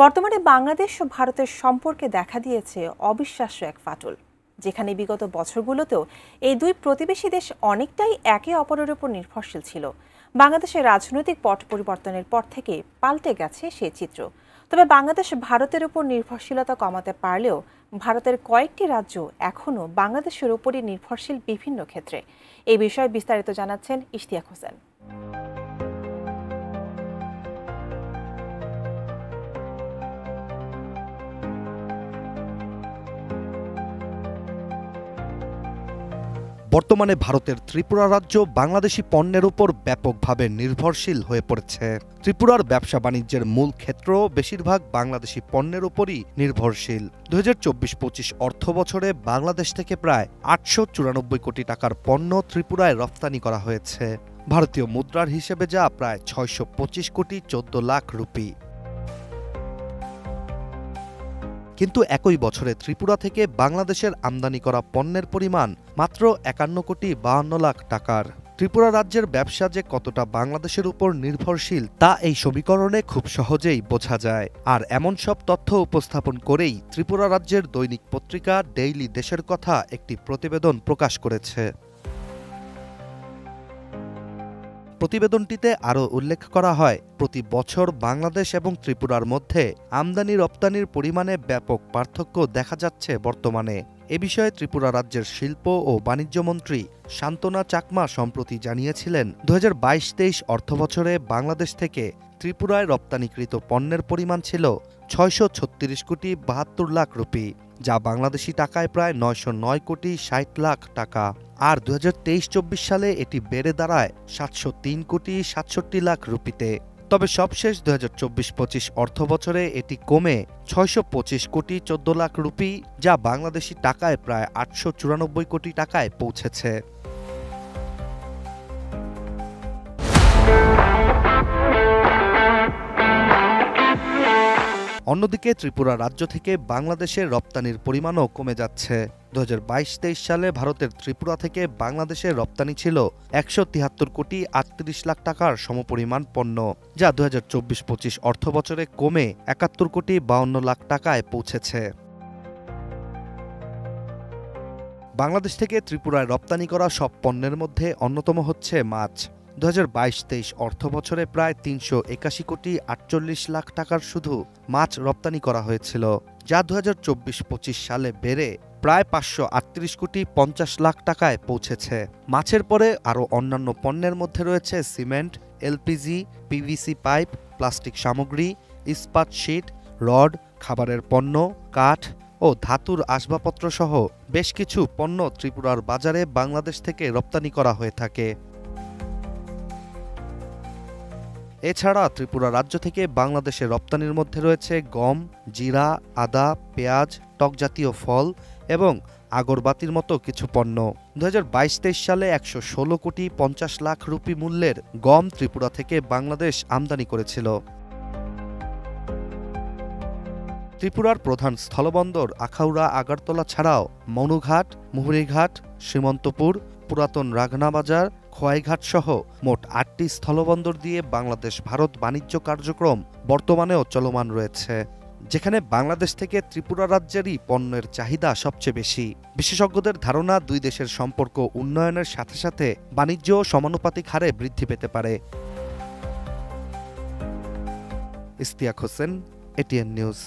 বর্তমানে বাংলাদেশ ও ভারতের সম্পর্কে দেখা দিয়েছে অবিশ্বাস্য এক ফাটল, যেখানে বিগত বছরগুলোতেও এই দুই প্রতিবেশী দেশ অনেকটাই একে অপরের উপর নির্ভরশীল ছিল। বাংলাদেশের রাজনৈতিক পট পরিবর্তনের পর থেকে পাল্টে গেছে সেই চিত্র। তবে বাংলাদেশ ভারতের উপর নির্ভরশীলতা কমাতে পারলেও ভারতের কয়েকটি রাজ্য এখনও বাংলাদেশের উপরই নির্ভরশীল বিভিন্ন ক্ষেত্রে। এই বিষয়ে বিস্তারিত জানাচ্ছেন ইশতিয়াক হোসেন। বর্তমানে ভারতের ত্রিপুরা রাজ্য বাংলাদেশি পণ্যের উপর ব্যাপকভাবে নির্ভরশীল হয়ে পড়েছে। ত্রিপুরার ব্যবসা বাণিজ্যের মূল ক্ষেত্র বেশিরভাগ বাংলাদেশি পণ্যের উপরই নির্ভরশীল। 2024-25 অর্থ বছরে বাংলাদেশ থেকে প্রায় 894 কোটি টাকার পণ্য ত্রিপুরায় রপ্তানি করা হয়েছে। ভারতীয় মুদ্রার হিসেবে যা প্রায় 625 কোটি 14 লাখ রুপি। কিন্তু একই বছরে ত্রিপুরা থেকে বাংলাদেশের আমদানি করা পণ্যের পরিমাণ মাত্র 51 কোটি 52 লাখ টাকার। ত্রিপুরা রাজ্যের ব্যবসা যে কতটা বাংলাদেশের উপর নির্ভরশীল তা এই সমীকরণে খুব সহজেই বোঝা যায়। আর এমন সব তথ্য উপস্থাপন করেই ত্রিপুরা রাজ্যের দৈনিক পত্রিকা ডেইলি দেশের কথা একটি প্রতিবেদন প্রকাশ করেছে। প্রতিবেদনটিতে আরও উল্লেখ করা হয়, প্রতি বছর বাংলাদেশ এবং ত্রিপুরার মধ্যে আমদানি রপ্তানির পরিমাণে ব্যাপক পার্থক্য দেখা যাচ্ছে বর্তমানে। এ বিষয়ে ত্রিপুরা রাজ্যের শিল্প ও বাণিজ্য মন্ত্রী শান্তনা চাকমা সম্প্রতি জানিয়েছিলেন, 2022-23 অর্থবছরে বাংলাদেশ থেকে ত্রিপুরায় রপ্তানিকৃত পণ্যের পরিমাণ ছিল 636 কোটি 72 লাখ রুপি, যা বাংলাদেশি টাকায় প্রায় 909 কোটি 60 লাখ টাকা। আর 2023-24 সালে এটি বেড়ে দাঁড়ায় 703 কোটি 67 লাখ রুপিতে। তবে সবশেষ 2024-25 অর্থবছরে এটি কমে 625 কোটি 14 লাখ রুপি, যা বাংলাদেশি টাকায় প্রায় 894 কোটি টাকায় পৌঁছেছে। অন্যদিকে ত্রিপুরা রাজ্য থেকে বাংলাদেশের রপ্তানির পরিমাণও কমে যাচ্ছে। 2022-23 সালে ভারতের ত্রিপুরা থেকে বাংলাদেশের রপ্তানি ছিল 173 কোটি 38 লাখ টাকার সমপরিমাণ পণ্য, যা 2024-25 অর্থবছরে কমে 71 কোটি 52 লাখ টাকায় পৌঁছেছে। বাংলাদেশ থেকে ত্রিপুরায় রপ্তানি করা সব পণ্যের মধ্যে অন্যতম হচ্ছে মাছ। 2022-23 অর্থবছরে প্রায় 381 কোটি 48 লাখ টাকার শুধু মাছ রপ্তানি করা হয়েছিল, যা 2024-25 সালে বেড়ে প্রায় 538 কোটি 50 লাখ টাকায় পৌঁছেছে। মাছের পরে আরও অন্যান্য পণ্যের মধ্যে রয়েছে cement, LPG, PVC pipe, plastic সামগ্রী, ইস্পাত শিট, রড, খাবারের পণ্য, কাঠ ও ধাতুর আসবাবপত্র সহ বেশ কিছু পণ্য ত্রিপুরার বাজারে বাংলাদেশ থেকে রপ্তানি করা হয়ে থাকে। এছাড়া ত্রিপুরা রাজ্য থেকে বাংলাদেশে রপ্তানির মধ্যে রয়েছে গম, জিরা, আদা, পেঁয়াজ, টকজাতীয় ফল এবং আগরবাতির মতো কিছু পণ্য। 2022-23 সালে 116 কোটি 50 লাখ রুপি মূল্যের গম ত্রিপুরা থেকে বাংলাদেশ আমদানি করেছিল। ত্রিপুরার প্রধান স্থলবন্দর আখাউড়া আগরতলা ছাড়াও মনুঘাট, মুহুরীঘাট, সীমন্তপুর, পুরাতন রাঘনাবাজার, খোয়াইঘাট সহ মোট 8টি স্থলবন্দর দিয়ে বাংলাদেশ ভারত বাণিজ্য কার্যক্রম বর্তমানেও চলমান রয়েছে, যেখানে বাংলাদেশ থেকে ত্রিপুরা রাজ্যেরই পণ্যের চাহিদা সবচেয়ে বেশি। বিশেষজ্ঞদের ধারণা, দুই দেশের সম্পর্ক উন্নয়নের সাথে সাথে বাণিজ্য সমানুপাতিক হারে বৃদ্ধি পেতে পারে। Ishtiaq Hossain, ATN news.